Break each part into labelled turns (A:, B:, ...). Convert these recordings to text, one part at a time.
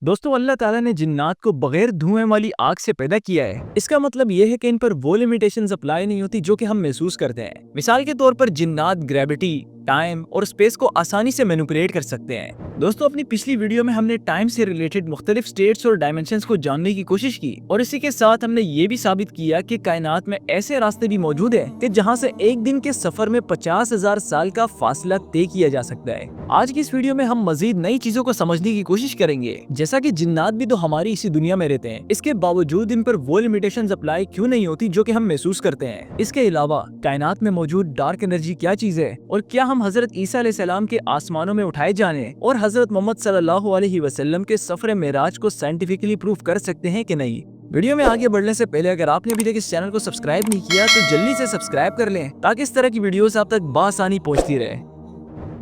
A: दोस्तों अल्लाह ताला ने जिन्नात को बगैर धुएं वाली आग से पैदा किया है। इसका मतलब ये है कि इन पर वो लिमिटेशंस अप्लाई नहीं होती जो कि हम महसूस करते हैं। मिसाल के तौर पर जिन्नात ग्रेविटी, टाइम और स्पेस को आसानी से मैनिपुलेट कर सकते हैं। दोस्तों अपनी पिछली वीडियो में हमने टाइम से रिलेटेड मुख्तलिफ स्टेट्स और डायमेंशंस को जानने की कोशिश की और इसी के साथ हमने ये भी साबित किया कि कायनात में ऐसे रास्ते भी मौजूद हैं कि जहां से एक दिन के सफर में 50,000 साल का फासला तय किया जा सकता है। आज की इस वीडियो में हम मजीद नई चीजों को समझने की कोशिश करेंगे, जैसा कि जिन्नात भी तो हमारी इसी दुनिया में रहते हैं, इसके बावजूद इन पर वो लिमिटेशंस अप्लाई क्यों नहीं होती जो कि हम महसूस करते हैं। इसके अलावा कायनात में मौजूद डार्क एनर्जी क्या चीज है और क्या हम हजरत ईसा अलैहिस्सलाम के आसमानों में उठाए जाने और हजरत मोहम्मद सल्लल्लाहु अलैहि वसल्लम के सफर मेराज को साइंटिफिकली प्रूव कर सकते हैं कि नहीं। वीडियो में आगे बढ़ने से पहले अगर आपने अभी तक इस चैनल को सब्सक्राइब नहीं किया तो जल्दी से सब्सक्राइब कर लें ताकि इस तरह की वीडियोस आप तक बआसानी पहुंचती रहे।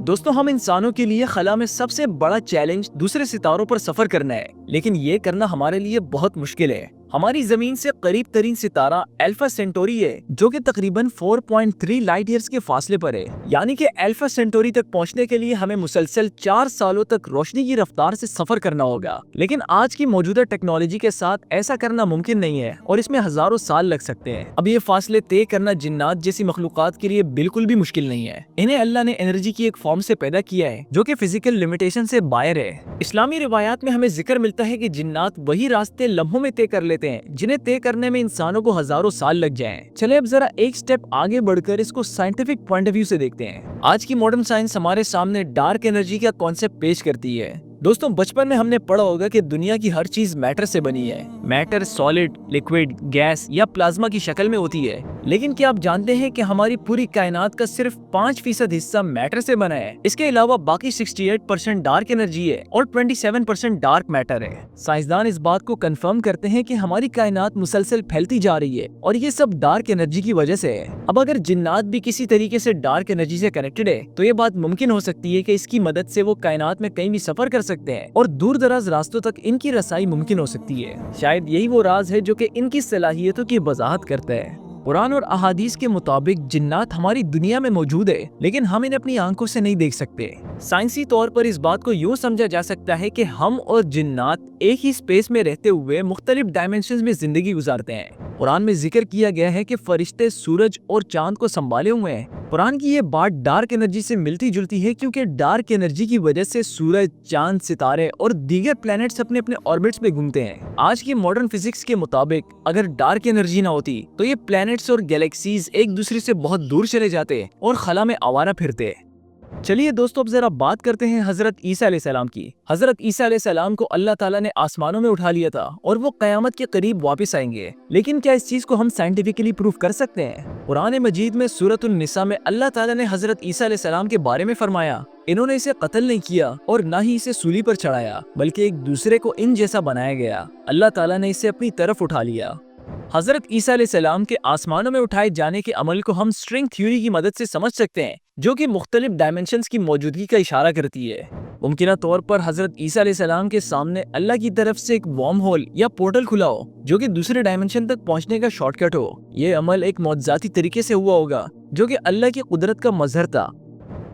A: दोस्तों हम इंसानों के लिए खला में सबसे बड़ा चैलेंज दूसरे सितारों पर सफर करना है, लेकिन ये करना हमारे लिए बहुत मुश्किल है। हमारी जमीन से करीब तरीन सितारा अल्फा सेंटोरी है जो कि तकरीबन 4.3 लाइट ईयर्स के फासले पर है। यानी कि अल्फा सेंटोरी तक पहुंचने के लिए हमें मुसलसल 4 सालों तक रोशनी की रफ्तार से सफर करना होगा, लेकिन आज की मौजूदा टेक्नोलॉजी के साथ ऐसा करना मुमकिन नहीं है और इसमें हजारों साल लग सकते हैं। अब ये फासले तय करना जिन्नात जैसी मखलूकात के लिए बिल्कुल भी मुश्किल नहीं है। इन्हें अल्लाह ने एनर्जी की एक फॉर्म से पैदा किया है जो कि फिजिकल लिमिटेशन से बाहर है। इस्लामी रिवायात में हमें जिक्र मिलता है कि जिन्नात वही रास्ते लम्हों में तय कर लेते हैं जिन्हें तय करने में इंसानों को हजारों साल लग जाएं। चले अब जरा एक स्टेप आगे बढ़कर इसको साइंटिफिक पॉइंट ऑफ व्यू से देखते हैं। आज की मॉडर्न साइंस हमारे सामने डार्क एनर्जी का कॉन्सेप्ट पेश करती है। दोस्तों बचपन में हमने पढ़ा होगा कि दुनिया की हर चीज मैटर से बनी है। मैटर सॉलिड, लिक्विड, गैस या प्लाज्मा की शक्ल में होती है, लेकिन क्या आप जानते हैं कि हमारी पूरी कायनात का सिर्फ 5% हिस्सा मैटर से बना है। इसके अलावा बाकी 68% डार्क एनर्जी है और 27% डार्क मैटर है। साइंसदान इस बात को कंफर्म करते हैं कि हमारी कायनात मुसलसल फैलती जा रही है और ये सब डार्क एनर्जी की वजह से है। अब अगर जिन्नात भी किसी तरीके से डार्क एनर्जी से कनेक्टेड है तो ये बात मुमकिन हो सकती है कि इसकी मदद से वो कायनात में कहीं भी सफर कर सकते हैं और दूर दराज रास्तों तक इनकी रसाई मुमकिन हो सकती है। शायद यही वो राज है जो कि इनकी सलाहियतों की वजाहत करता है। कुरान और अहादीस के मुताबिक जिन्नात हमारी दुनिया में मौजूद है, लेकिन हम इन्हें अपनी आंखों से नहीं देख सकते। साइंसी तौर पर इस बात को यूं समझा जा सकता है कि हम और जिन्नात एक ही स्पेस में रहते हुए मुख्तलिफ डायमेंशंस में जिंदगी गुजारते हैं। कुरान में जिक्र किया गया है कि फरिश्ते सूरज और चांद को संभाले हुए हैं। कुरान की ये बात डार्क एनर्जी से मिलती जुलती है क्योंकि डार्क एनर्जी की वजह से सूरज, चांद, सितारे और दीगर प्लैनेट्स अपने अपने ऑर्बिट्स में घूमते हैं। आज की मॉडर्न फिजिक्स के मुताबिक अगर डार्क एनर्जी ना होती तो ये प्लैनेट्स और गैलेक्सीज एक दूसरे से बहुत दूर चले जाते और खला में आवारा फिरते। चलिए दोस्तों अब जरा बात करते हैं हजरत ईसा अलैहिस्सलाम की। हजरत ईसा अलैहिस्सलाम को अल्लाह ताला ने आसमानों में उठा लिया था और वो कयामत के करीब वापस आएंगे, लेकिन क्या इस चीज को हम साइंटिफिकली प्रूव कर सकते हैं? कुरान मजीद में सूरत निसा में अल्लाह ताला ने हजरत ईसा अलैहिस्सलाम के बारे में फरमाया, इन्होंने इसे कत्ल नहीं किया और ना ही इसे सूली पर चढ़ाया, बल्कि एक दूसरे को इन जैसा बनाया गया। अल्लाह ताला ने इसे अपनी तरफ उठा लिया। हजरत ईसा अलैहिस्सलाम के आसमानों में उठाए जाने के अमल को हम स्ट्रिंग थ्योरी की मदद से समझ सकते हैं, जो कि मुख्तलिफ डायमेंशंस की मौजूदगी का इशारा करती है। मुमकिन तौर पर हजरत ईसा अलैहिस्सलाम के सामने अल्लाह की तरफ से एक वॉर्म होल या पोर्टल खुला हो जो कि दूसरे डायमेंशन तक पहुंचने का शॉर्टकट हो। ये अमल एक मौजज़ाती तरीके से हुआ होगा जो कि अल्लाह की कुदरत का मजहर था।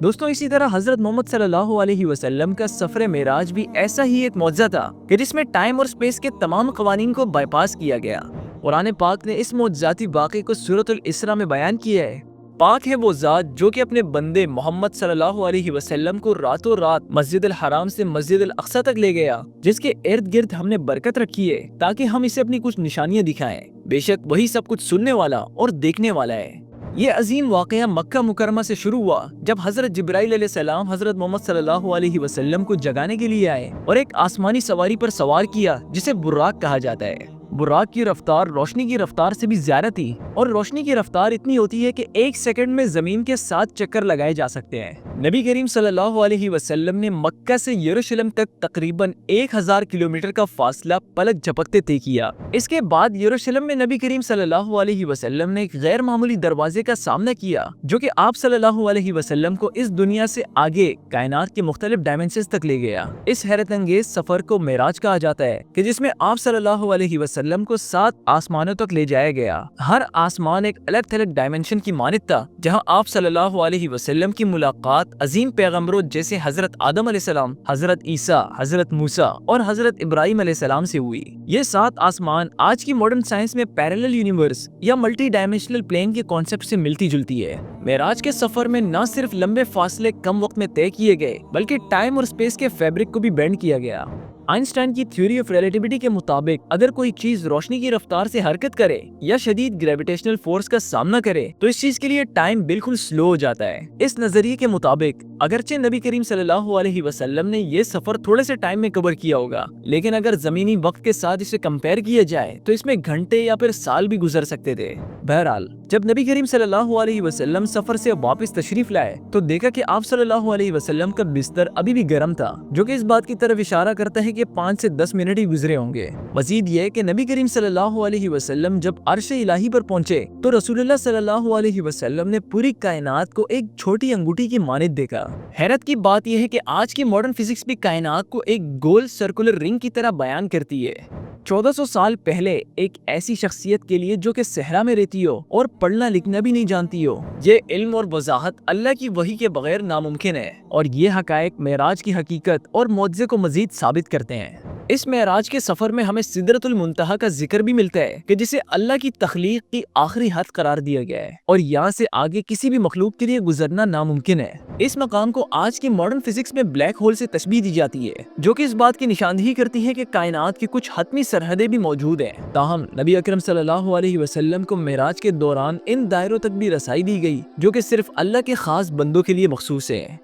A: दोस्तों इसी तरह हजरत मोहम्मद सल्लल्लाहु अलैहि वसल्लम का सफर मेराज भी ऐसा ही एक मौजज़ा था कि जिसमें टाइम और स्पेस के तमाम कवानीन को बाईपास किया गया। कुरान पाक ने इस मौजज़ाती वाक़े को सूरतुल इसरा में बयान किया है। पाक है वो ज़ात जो कि अपने बंदे मोहम्मद सल्लल्लाहु अलैहि वसल्लम को रातों रात मस्जिद अल हराम से मस्जिद अल अक्सा तक ले गया, जिसके इर्द गिर्द हमने बरकत रखी है ताकि हम इसे अपनी कुछ निशानियां दिखाएं। बेशक वही सब कुछ सुनने वाला और देखने वाला है। ये अजीम वाक़या मक्का मुकरमा से शुरू हुआ जब हजरत जिब्राइल अलैहिस्सलाम हजरत मोहम्मद सल्लल्लाहु अलैहि वसल्लम को जगाने के लिए आए और एक आसमानी सवारी पर सवार किया जिसे बुर्राक कहा जाता है। बुर्राक की रफ्तार रोशनी की रफ्तार से भी ज्यादा थी और रोशनी की रफ्तार इतनी होती है कि 1 सेकंड में जमीन के 7 चक्कर लगाए जा सकते हैं। नबी करीम सल्लल्लाहु अलैहि वसल्लम ने मक्का से यरूशलेम तक तकरीबन 1000 किलोमीटर का फासला पलक झपकते तय किया। इसके बाद यरूशलेम में नबी करीम सल्लल्लाहु अलैहि वसल्लम ने एक गैर मामूली दरवाजे का सामना किया जो कि आप सल्लल्लाहु अलैहि वसल्लम को इस दुनिया से आगे कायनात के मुख्तलिफ डायमेंशंस तक ले गया। इस हैरत अंगेज सफर को मेराज कहा जाता है कि जिसमें आप सल्लल्लाहु अलैहि वसल्लम वसल्लम को 7 आसमानों तक ले जाया गया। हर आसमान एक अलग थलग डायमेंशन की मानित था, जहां आप सल्लल्लाहु अलैहि वसल्लम की मुलाकात अजीम पैगंबरों जैसे हजरत आदम अलैहिस्सलाम, हजरत ईसा, हजरत मूसा और हजरत इब्राहिम अलैहिस्सलाम से हुई। ये 7 आसमान आज की मॉडर्न साइंस में पैरेलल यूनिवर्स या मल्टी डायमेंशनल प्लेन के कॉन्सेप्ट से मिलती जुलती है। मेराज के सफर में न सिर्फ लंबे फासले कम वक्त में तय किए गए, बल्कि टाइम और स्पेस के फैब्रिक को भी बेंड किया गया। आइंस्टाइन की थ्योरी ऑफ रिलेटिविटी के मुताबिक अगर कोई चीज रोशनी की रफ्तार से हरकत करे या शदीद ग्रेविटेशनल फोर्स का सामना करे तो इस चीज के लिए टाइम बिल्कुल स्लो हो जाता है। इस नजरिए के मुताबिक अगरचे नबी करीम सल्लल्लाहु अलैहि वसल्लम ने ये सफर थोड़े से टाइम में कवर किया होगा, लेकिन अगर जमीनी वक्त के साथ इसे कंपेयर किया जाए तो इसमें घंटे या फिर साल भी गुजर सकते थे। बहरहाल, जब नबी करीम सल्लल्लाहु अलैहि वसल्लम सफर से वापस तशरीफ लाए तो देखा कि आप सल्लल्लाहु अलैहि वसल्लम का बिस्तर अभी भी गर्म था, जो कि इस बात की तरफ इशारा करता है कि 5 से 10 मिनट ही गुजरे होंगे। मजीद ये कि नबी करीम सल्लल्लाहु अलैहि वसल्लम जब अर्श इलाही पर पहुंचे तो रसूलुल्लाह सल्लल्लाहु अलैहि वसल्लम ने पूरी कायनात को एक छोटी अंगूठी की मानित देखा। हैरत की बात यह है कि आज की मॉडर्न फिजिक्स भी कायनात को एक गोल सर्कुलर रिंग की तरह बयान करती है। 1400 साल पहले एक ऐसी शख्सियत के लिए जो कि सहरा में रहती हो और पढ़ना लिखना भी नहीं जानती हो, ये इल्म और वजाहत अल्लाह की वही के बगैर नामुमकिन है। और ये हकायक मेराज की हकीकत और मौजज़े को मजीद साबित करते हैं। इस मेराज के सफर में हमें सिदरतुल मुंतहा का जिक्र भी मिलता है कि जिसे अल्लाह की तख्लीक की आखिरी हद करार दिया गया है और यहाँ से आगे किसी भी मखलूक के लिए गुजरना नामुमकिन है। इस मकाम को आज की मॉडर्न फिजिक्स में ब्लैक होल से तशबीह दी जाती है, जो कि इस बात की निशानदेही करती है कि कायनात की कुछ हतमी सरहदें भी मौजूद हैं। ताहम नबी अकरम सल्लल्लाहु अलैहि वसल्लम को मेराज के दौरान इन दायरों तक भी रसाई दी गई जो कि सिर्फ अल्लाह के खास बंदों के लिए मखसूस है।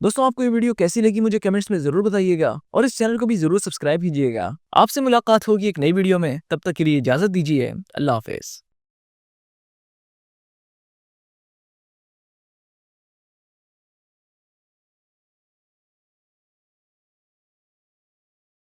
A: दोस्तों, आपको ये वीडियो कैसी लगी मुझे कमेंट्स में जरूर बताइएगा और इस चैनल को भी जरूर सब्सक्राइब कीजिएगा। आपसे मुलाकात होगी एक नई वीडियो में, तब तक के लिए इजाजत दीजिए। अल्लाह हाफिज।